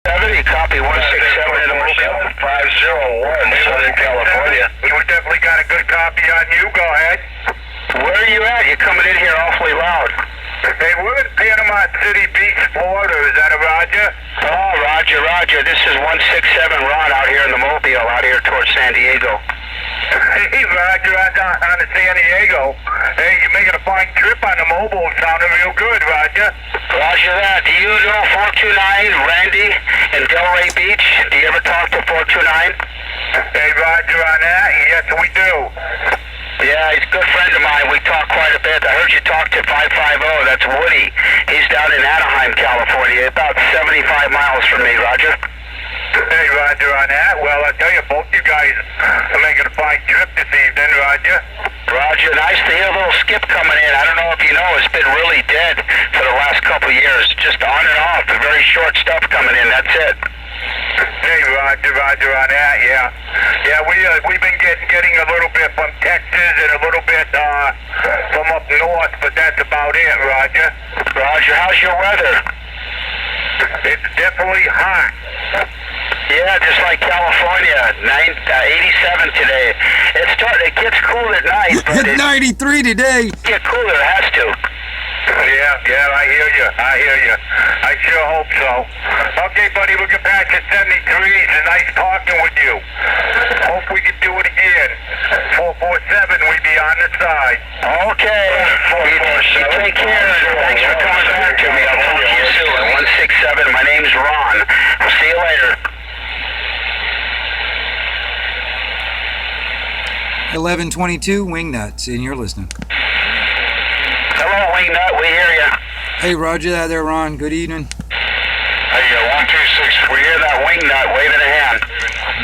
You copy 167 in the Mobile? 501, Southern California. We definitely got a good copy on you. Go ahead. Where are you at? You're coming in here awfully loud. Hey, we're in Panama City Beach, Florida. Is that a Roger? Oh, Roger. This is 167 Ron out here in the Mobile, out here towards San Diego. Hey, Roger, I'm on to San Diego. Hey, you're making a fine trip on the mobile. Sounding real good, Roger. Roger that. Do you know 429 Randy in Delray Beach? Do you ever talk to 429? Hey, Roger, on that? Yes, we do. Yeah, he's a good friend of mine. We talk quite a bit. I heard you talk to 550. That's Woody. He's down in Anaheim, California, about 75 miles from me, Roger. Hey, Roger, on that? Well, I tell you, both you guys are making a fine trip this evening, Roger. Roger, nice to hear a little Skip coming in. I don't know if you know, it's been really dead for the last couple of years. Just on and off, the very short stuff coming in, that's it. Hey, Roger, on that, yeah. Yeah, we've been getting a little bit from Texas and a little bit from up north, but that's about it, Roger. Roger, how's your weather? It's definitely hot. Yeah, just like California, 87 today. It gets cool at night, but 93 today. Get cooler, it has to. Yeah, I hear you. I sure hope so. Okay, buddy, we'll get back to 73. It's nice talking with you. Hope we can do it again. 447, we be on the side. Okay. You take care. Thanks for coming back to me. I'll talk to you soon. 167, my name's Ron. I'll see you later. 1122 Wingnuts, and you're listening. Hello, Wingnut, we hear you. Hey, Roger that there, Ron. Good evening. Hey, 126, we hear that Wingnut waving a hand.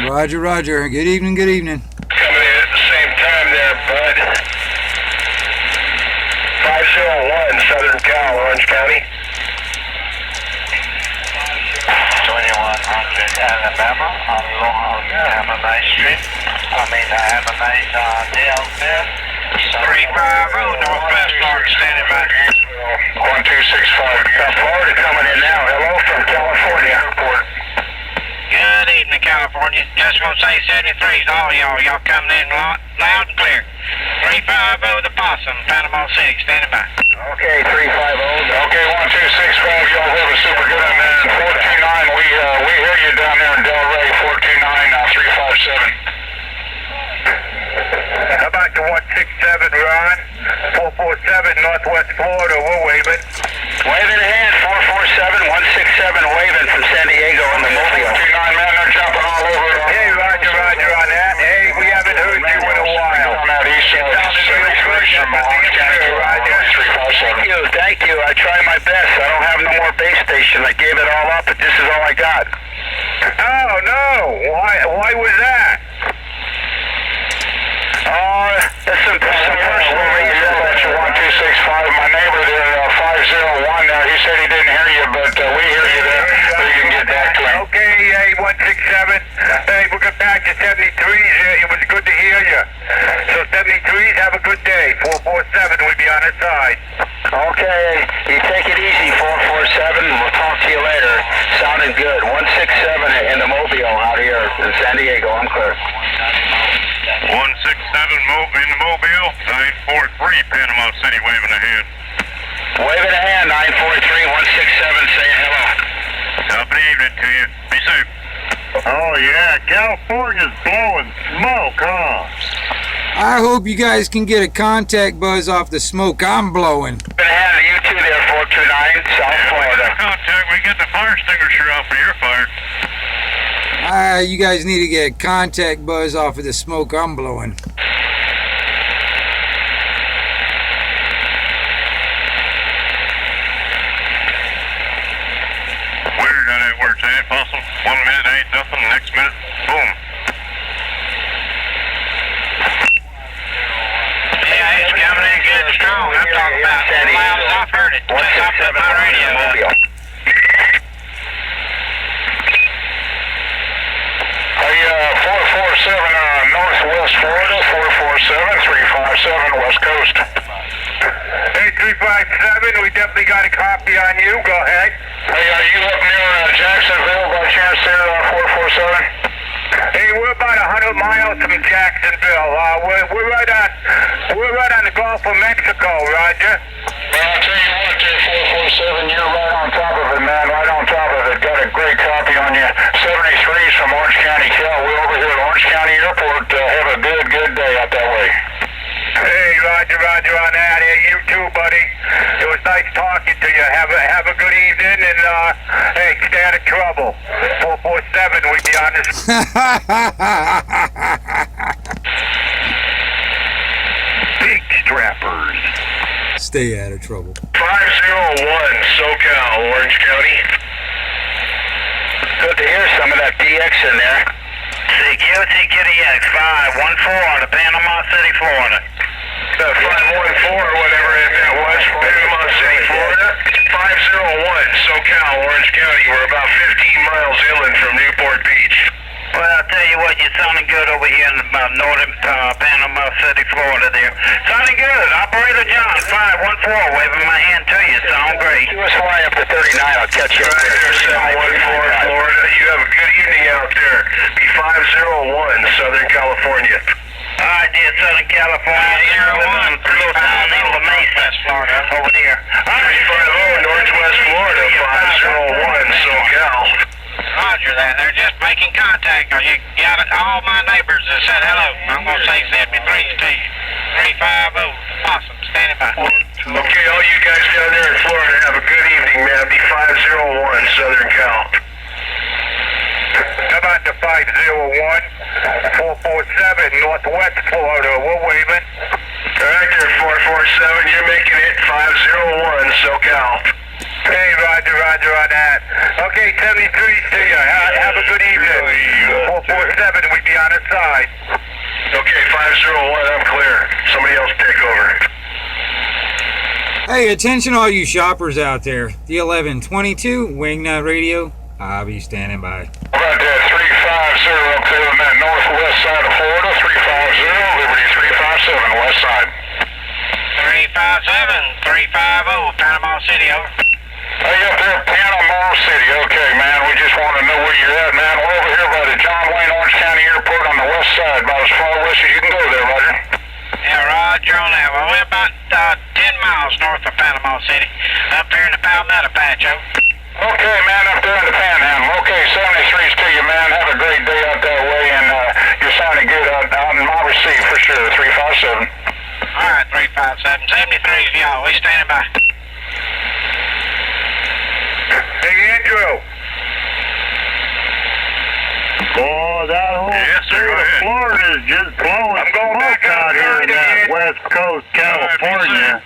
Roger. Good evening. Coming in at the same time there, bud. 501, Southern Cal, Orange County. 2100 Alabama, have a nice trip. Have a nice day out there. 350 Northwest Park, standing by. 1265, Florida coming in now. Hello from California Airport. Good evening, California. Just want to say 73's all y'all coming in loud and clear. 350 the Possum, Panama City, standing by. Okay, 350. Okay, 1265, y'all have a super good one, man. 429, we hear you down there in Delray. 429, 357. How about the 167, Ron? 447, Northwest Florida, we're waving. Waving a hand, 447, 167, waving from San Diego in the Mobile. 429, man, they're jumping all over. Hey, Roger on that. Hey, we haven't heard you in a while. On that east side. Thank you. I try my best. I don't have no more base station. I gave it all up, but this is all I got. Oh, no. Why was that? There's some personal reasons. That's 1265. My neighbor there, 501 there, he said he didn't hear you, but we hear you there. So you can get back to him. Okay, hey, 167. Hey, we'll get back to 73s. It was good to hear you. So 73s, have a good day. 447, we'll be on the side. Okay, you take it easy, 447. We'll talk to you later. Sounding good. 167 in the Mobile out here in San Diego. I'm clear. 167 in the Mobile, 943 Panama City, waving a hand. Waving a hand, 943, 167, saying hello. Good evening to you. Be safe. Oh yeah, California's blowing smoke, huh? I hope you guys can get a contact buzz off the smoke I'm blowing. Waving a hand to you too there, 429, South Florida. Contact, we get the fire extinguisher out for your fire. You guys need to get a contact buzz off of the smoke I'm blowing. Weird how that works, ain't it, Possum? 1 minute ain't nothing, next minute, boom. Yeah, it's coming in good and strong. I'm talking about as loud as I've heard it. Just up at my radio. Hey, 447 Northwest Florida, 447, 357 West Coast. Hey, 357, we definitely got a copy on you. Go ahead. Hey, are you up near Jacksonville by miles from Jacksonville. We're right on the Gulf of Mexico, Roger. Well, I'll tell you what, there, 447, you're right on top of it, man. Right on top of it. Got a great copy on you. 73's from Orange County, Cal. We're over here at Orange County Airport. Have a good day out that way. Hey, Roger on that. Hey, you too, buddy. It was nice talking to you. Have a good evening, and hey, stay out of trouble. 447, we be on this. Big strappers. Stay out of trouble. 501 SoCal, Orange County. Good to hear some of that DX in there. CQT Kitty X 514 out of Panama City, Florida. 514 or whatever that was, Panama City, Florida. 501 SoCal, Orange County. We're about 15 miles inland from Newport Beach. Well, I'll tell you what, you're sounding good over here in northern Panama City, Florida there. Sounding good. Operator John, 514, waving my hand to you. Sound great. You was flying up to 39. I'll catch you. Right there, 714, Florida. You have a good evening out there. Be 501, Southern California. I did Southern California. 01, close down in La Mesa, Florida, over there. 350, Northwest Florida, 501, SoCal. Roger that. They're just making contact. You got it. All my neighbors have said hello. I'm going to say 73's to you. 350. Awesome. Standing by. Okay, all you guys down there in Florida, have a good evening, man. Be 501, Southern Cal. How about the 501, 447, Northwest Florida? We're waving. All right there, 447. You're making it 501, SoCal. Hey, Roger on that. Okay, 73 to you. Have a good evening. 447, we be on the side. Okay, 501, I'm clear. Somebody else take over. Hey, attention all you shoppers out there. The 1122 Wingnut Radio. I'll be standing by. Right there, 350 up there on that northwest side of Florida. 350, Liberty 357, west side. 357, 350, Panama City, over. Hey, up there, Panama City. Okay, man, we just want to know where you're at, man. We're over here by the John Wayne Orange County Airport on the west side, about as far west as you can go there, Roger. Yeah, Roger on that. Well, we're about 10 miles north of Panama City, up here in the Palmetto Patch, over. Okay, man, up there in the Panhandle. Okay, 73's to you, man. Have a great day out that way, and you're sounding good out on my receive for sure. 357. All right, 357. 73's y'all. We standing by. Hey, Andrew. Boy, that whole state of Florida is just blowing I'm going smoke back out here in that outside West Coast, California.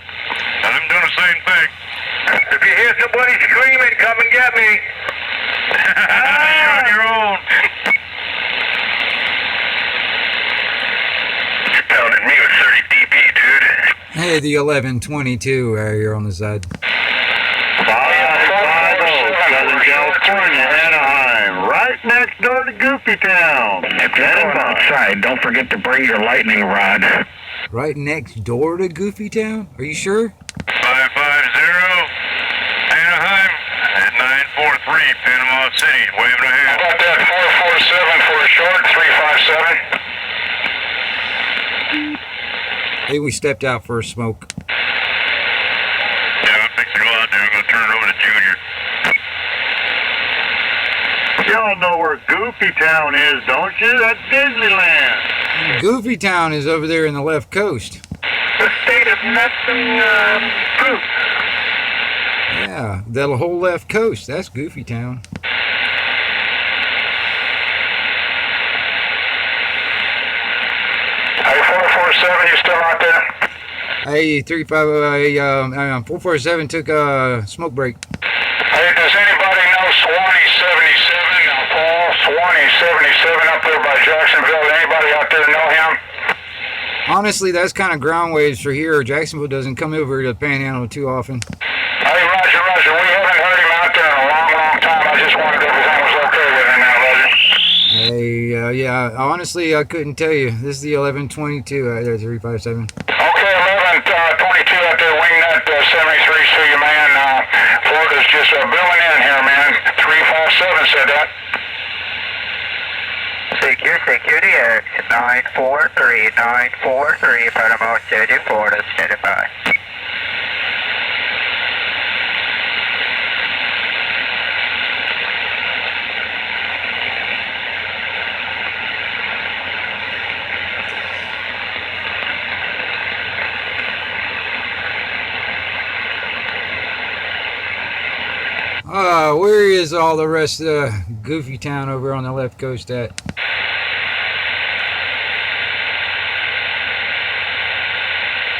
I'm doing the same thing. If you hear somebody screaming, come and get me. You're on your own. You pounded me with 30 dB, dude. Hey, the 1122. You're on the side. 550, Southern California, Anaheim, right next door to Goofy Town. If you're going outside, don't forget to bring your lightning rod. Right next door to Goofy Town? Are you sure? 550, Anaheim, at 943, Panama City, waving a hand. How about that 447 for a short, 357? Hey, we stepped out for a smoke. Yeah, I'm fixing to go out there. I'm going to turn it over to Junior. Y'all know where Goofy Town is, don't you? That's Disneyland. Goofy Town is over there in the left coast. The state of nothing, proof. Yeah, that whole left coast. That's Goofy Town. Hey, 447, you still out there? Hey, 447 took a smoke break. Hey, does anybody know Swanee 77? Now, Paul, Swanee 77 up there by Jacksonville. Anybody out there know him? Honestly, that's kind of ground waves for here. Jacksonville doesn't come over to the Panhandle too often. Hey, Roger. We haven't heard him out there in a long time. I just wondered if everything was okay with him now, Roger. Hey, yeah, honestly, I couldn't tell you. This is the 1122 out there, 357. Okay, 1122 out there, Wingnut 73's to you, man. Florida's just booming in here, man. 357 said that. Secure, security X, 943, Panama City, Florida, standing by. Where is all the rest of Goofy Town over on the left coast at?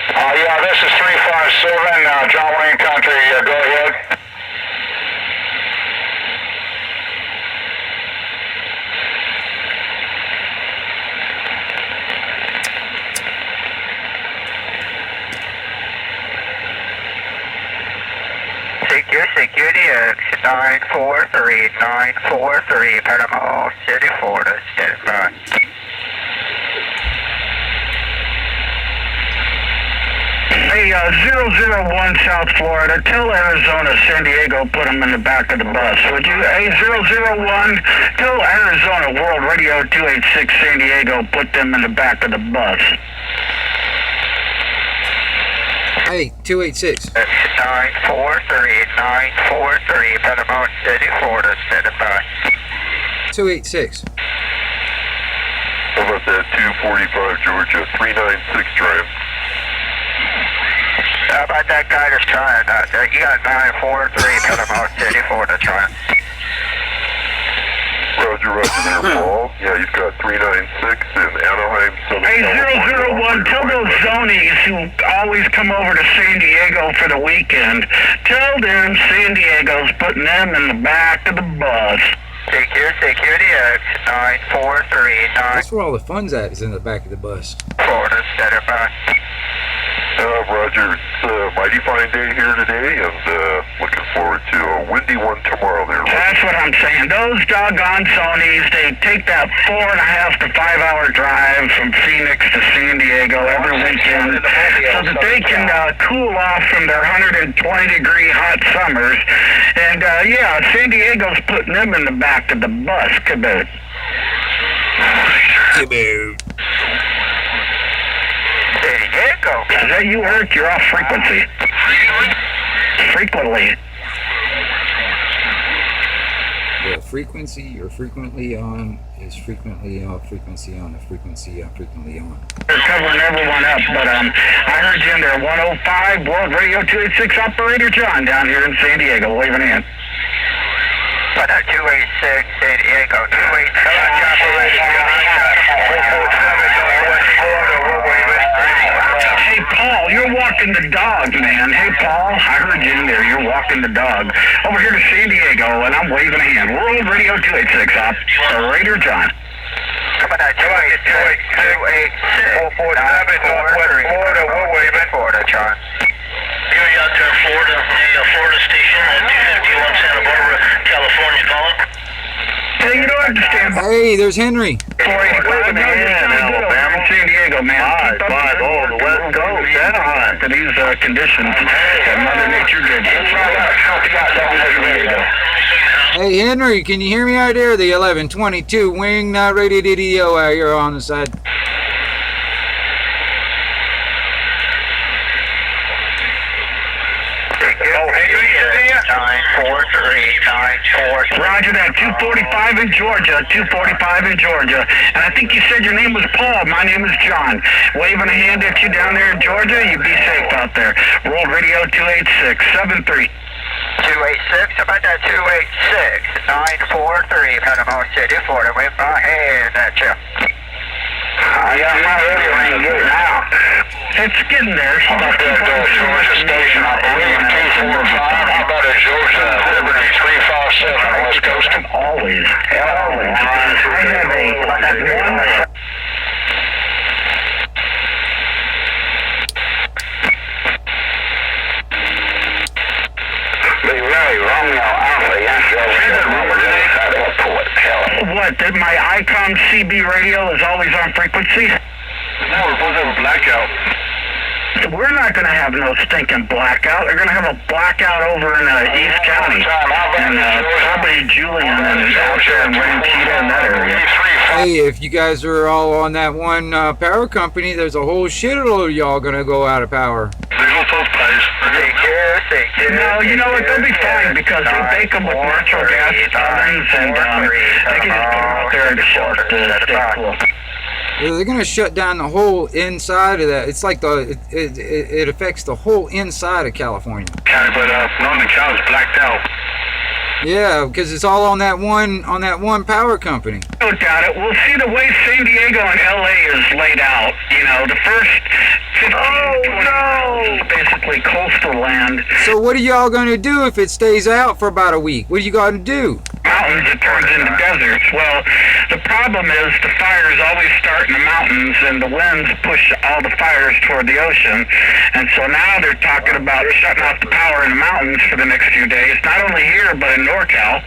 Yeah, this is 357, John Wayne Country, go ahead. Secure, security X, 943, Panama City, Florida, standing by. Hey, 001 South Florida, tell Arizona San Diego put them in the back of the bus, would you? Hey, 001, tell Arizona World Radio 286 San Diego put them in the back of the bus. Hey, 286. 943, Panama City, Florida, standing by. 286. How about that 245 Georgia 396 drive? How about that guy that's trying? You got 943, Panama City, Florida, trying. Roger, there, Paul. Yeah, he's got 396 in Anaheim, Southern Hey, California. 001, tell those zonies who always come over to San Diego for the weekend, tell them San Diego's putting them in the back of the bus. Secure, security X, 943, That's where all the fun's at, is in the back of the bus. Florida, standing by. Roger, it's a mighty fine day here today, and looking forward to a windy one tomorrow there. That's what I'm saying. Those doggone zonies, they take that 4.5 to 5 hour drive from Phoenix to San Diego every weekend so that they can cool off from their 120-degree hot summers. And yeah, San Diego's putting them in the back of the bus, caboose. Caboose. San Diego. Is that you, Eric? You're off frequency. Frequently. The frequency you're frequently on is frequently off, frequency on, frequency frequently on. They're covering everyone up, but I heard you in there. 105 World Radio 286 Operator John down here in San Diego, waving in. But 286, San Diego, 286. Hey, Paul, you're walking the dog, man. Hey, Paul, I heard you in there. You're walking the dog. Over here to San Diego, and I'm waving a hand. World Radio 286 Operator John. Come on, 286, 447, Northwest Florida, we're waving. Florida, John. You're out there in Florida, the Florida station at 251 Santa Barbara, California, calling. Hey, you don't understand. Hey, there's Henry. 485 Alabama, San Diego, man. 550, the West Coast, Anaheim. To these conditions that Mother Nature gives us. Hey, Henry, can you hear me out there? The 1122 Wing Radio DDO out here on the side. Roger that, 245 in Georgia, 245 in Georgia. And I think you said your name was Paul. My name is John. Waving a hand at you down there in Georgia. You be safe out there. World Radio 286-73. 286, how about that 286, 943, Panama City, Florida, wave my hand at you. I got my radio ring good now. It's getting there. How about that Georgia station operating 245? How about a Georgia Liberty 357 on the West Coast? Always. I have a one. What, that my ICOM CB radio is always on frequency? No, we're supposed to have a blackout. We're not going to have no stinking blackout. They're going to have a blackout over in East County. And probably Julian and out there in Rampita and that area. Hey, Hey, if you guys are all on that one power company, there's a whole shitload of y'all gonna go out of power. Take care. No, you know what? They'll be fine because they bake them with natural gas ovens and they can just put them out there in the shelter to stay cool. They're gonna shut down the whole inside of that. It's like it affects the whole inside of California. But none of the cows blacked out. Yeah, because it's all on that one power company. No doubt it. We'll see the way San Diego and LA is laid out. You know, the first 15 20 miles is basically coastal land. So what are y'all gonna do if it stays out for about a week? What are you gonna do? Mountains, it turns into deserts. Well, the problem is the fires always start in the mountains and the winds push all the fires toward the ocean. And so now they're talking about shutting off the power in the mountains for the next few days, not only here but in NorCal,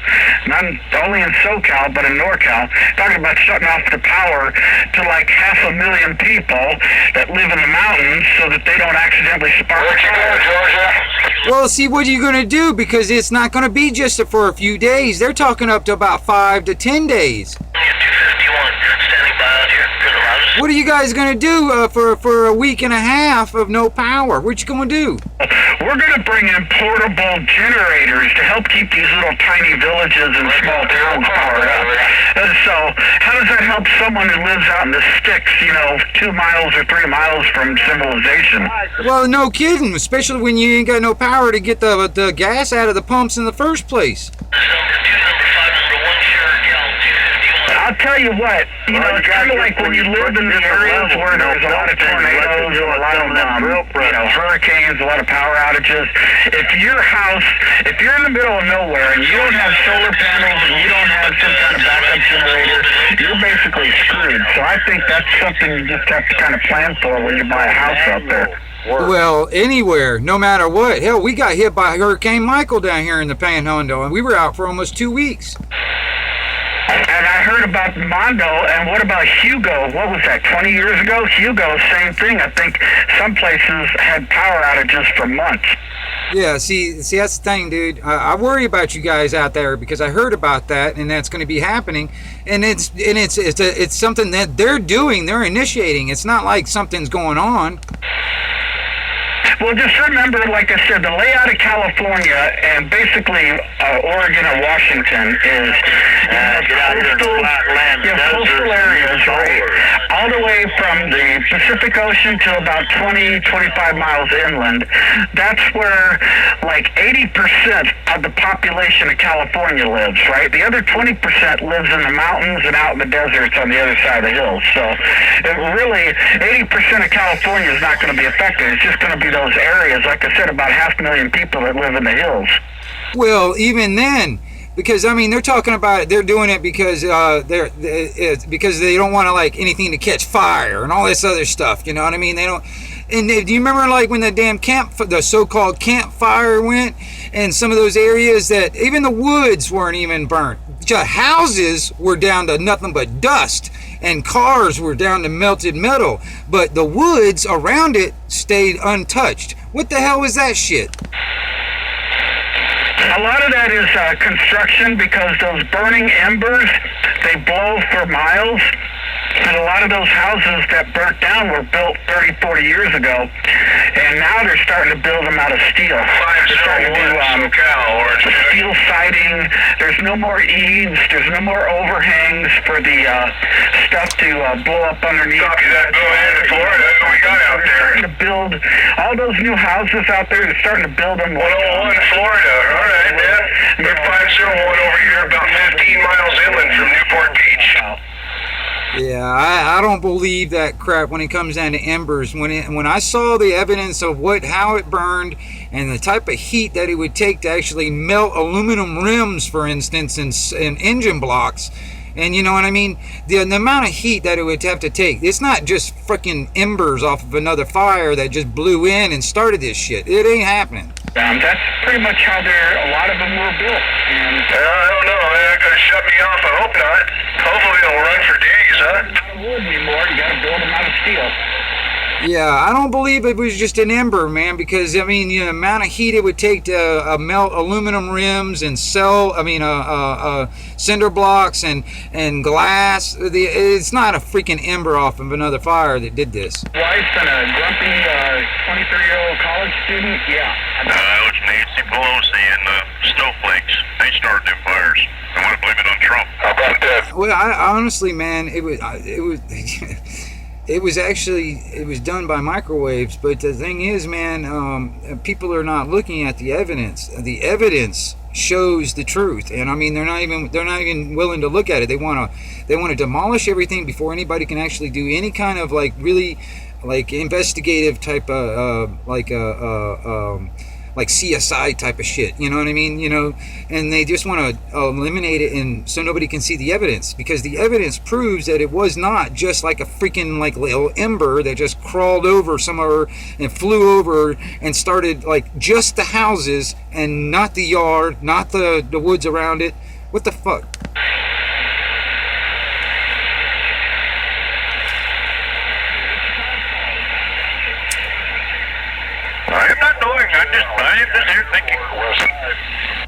not only in SoCal but in NorCal, talking about shutting off the power to like 500,000 people that live in the mountains so that they don't accidentally spark a fire. Georgia? Well, see, what are you gonna do? Because it's not gonna be just for a few days. They're talking up to about 5 to 10 days. 251, standing by out here for the loudest. What are you guys gonna do for a week and a half of no power? What you gonna do? We're going to bring in portable generators to help keep these little tiny villages and small towns powered up. And so how does that help someone who lives out in the sticks, you know, 2 miles or 3 miles from civilization? Well, no kidding, especially when you ain't got no power to get the gas out of the pumps in the first place. I'll tell you what, you know, it's kind of like when you live in the areas where there's a lot of tornadoes, a lot of, you know, hurricanes, a lot of power outages. If your house, if you're in the middle of nowhere and you don't have solar panels and you don't have some kind of backup generator, you're basically screwed. So I think that's something you just have to kind of plan for when you buy a house out there. Well, anywhere, no matter what. Hell, we got hit by Hurricane Michael down here in the Panhandle, and we were out for almost 2 weeks. And I heard about Mondo, and what about Hugo? What was that, 20 years ago? Hugo, same thing. I think some places had power outages for months. Yeah, see, that's the thing, dude. I worry about you guys out there because I heard about that, and that's going to be happening. And it's something that they're doing. They're initiating. It's not like something's going on. Well, just remember, like I said, the layout of California and basically Oregon or Washington is coastal areas, right? All the way from the Pacific Ocean to about 20, 25 miles inland. That's where like 80% of the population of California lives, right? The other 20% lives in the mountains and out in the deserts on the other side of the hills. So it really, 80% of California is not going to be affected. It's just going to be those areas, like I said, about 500,000 people that live in the hills. Well, even then, because I mean, they're talking about it. They're doing it because because they don't want to like anything to catch fire and all this other stuff. You know what I mean? They don't. And do you remember like when the damn the so-called campfire went, and some of those areas that even the woods weren't even burnt. Just houses were down to nothing but dust, and cars were down to melted metal, but the woods around it stayed untouched. What the hell was that shit? A lot of that is construction, because those burning embers, they blow for miles. And a lot of those houses that burnt down were built 30, 40 years ago. And now they're starting to build them out of steel. They're starting to do steel siding. There's no more eaves. There's no more overhangs for the stuff to blow up underneath. Copy that. Go ahead, Florida. What we got out there? Starting to build all those new houses out there. They're starting to build them. 101 Florida. All right, yeah. We're 501 over here, about 15 miles inland from Newport Beach. Yeah, I don't believe that crap when it comes down to embers. When I saw the evidence of how it burned and the type of heat that it would take to actually melt aluminum rims, for instance, in engine blocks, and you know what I mean, the amount of heat that it would have to take. It's not just freaking embers off of another fire that just blew in and started this shit. It ain't happening. That's pretty much how a lot of them were built. And I don't know. They're not going to shut me off. I hope not. Hopefully it'll run for days, huh? not wood anymore. You got to build them out of steel. Yeah, I don't believe it was just an ember, man, because I mean, the amount of heat it would take to melt aluminum rims and cinder blocks and glass. It's not a freaking ember off of another fire that did this. Wife and a grumpy 23-year-old college student? Yeah. It was Nancy Pelosi and the snowflakes. They started them fires. I want to blame it on Trump. How about that? Well, I honestly, man, it was it was done by microwaves. But the thing is, man, people are not looking at the evidence. The evidence shows the truth, and I mean, they're not even willing to look at it. They want to demolish everything before anybody can actually do any kind of really investigative type of like CSI type of shit, you know what I mean? And they just want to eliminate it, and so nobody can see the evidence, because the evidence proves that it was not just like a freaking little ember that just crawled over somewhere and flew over and started just the houses and not the yard, not the woods around it. What the fuck? I'm not knowing. I'm just here thinking.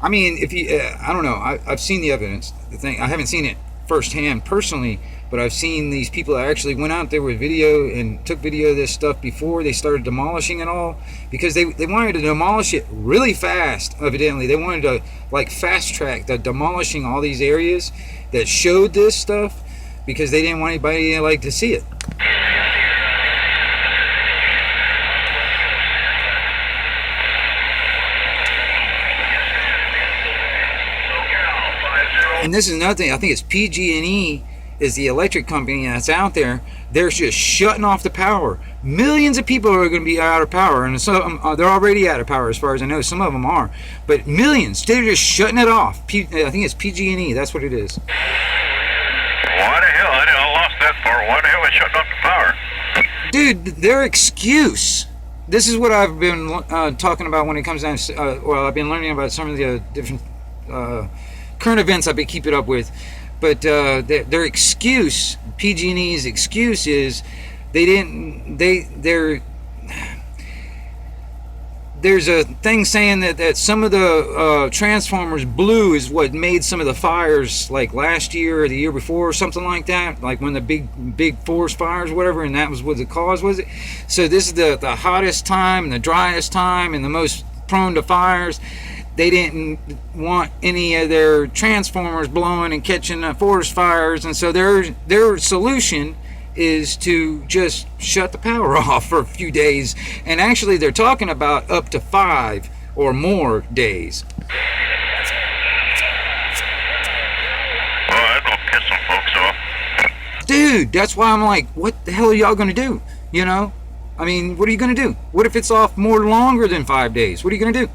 I mean, if you, I don't know. I've seen the evidence. I haven't seen it firsthand personally, but I've seen these people that actually went out there with video and took video of this stuff before they started demolishing it all, because they wanted to demolish it really fast. Evidently, they wanted to fast track the demolishing all these areas that showed this stuff, because they didn't want anybody to see it. And this is another thing. I think it's PG&E is the electric company that's out there. They're just shutting off the power. Millions of people are going to be out of power, and some they're already out of power, as far as I know. Some of them are, but millions, they're just shutting it off. I think it's PG&E. That's what it is. Why the hell? I lost that part. Why the hell they shutting off the power? Dude, their excuse. This is what I've been talking about when it comes down to, I've been learning about some of the different current events I've been keeping up with, but their excuse, PG&E's excuse, is there's a thing saying that some of the transformers blue is what made some of the fires last year or the year before or something like that, when the big forest fires, whatever, and that was what the cause was. It so this is the hottest time and the driest time and the most prone to fires. They didn't want any of their transformers blowing and catching forest fires, and so their solution is to just shut the power off for a few days. And actually, they're talking about up to 5 or more days. Well, that's gonna piss some folks off. Dude, that's why I'm like, what the hell are y'all gonna do? I mean, what are you gonna do? What if it's off more longer than 5 days? What are you gonna do?